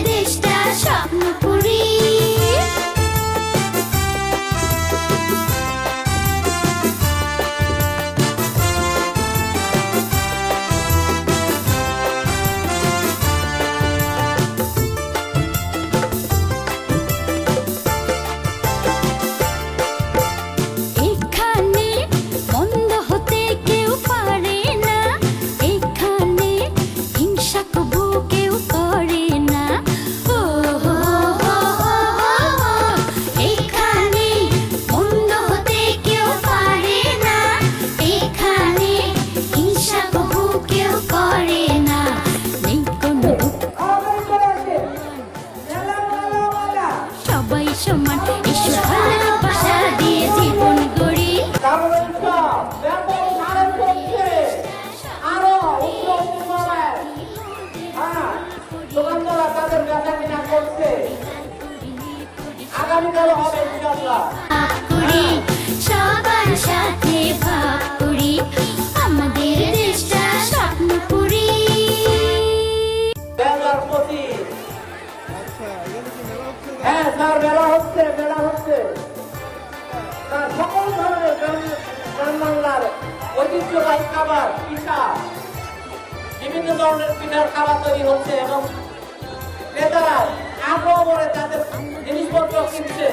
দেশটা স্বপ্নপুরী। এখানে বন্ধ হতে কেউ পারে না, এখানে হিংসা কবু কেউ করে না। ও হো হো হো হো, এখানে বন্ধ হতে কেউ পারে না, এখানে হিংসা কবু কেউ করে না। নেই কোনো সবাই সমান, এসো ভালোবাসা দিয়ে জীবন গড়ি। তাদের ব্যবসা কিনা করছে, আগামীকাল হবে ইনশাআল্লাহ। ভাগ করি, সবার সাথে ভাগ করি, আমাদের দেশটা স্বপ্নপুরী। 2025 হ্যাঁ স্যার, মেলা হচ্ছে তার সকল ধরনের গ্রাম বাংলার ঐতিহ্যবাহী খাবার, পিঠা, বিভিন্ন ধরনের পিঠার খাবার তৈরি হচ্ছে এবং ক্রেতারা আগ্রহ করে তাদের জিনিসপত্র কিনছে।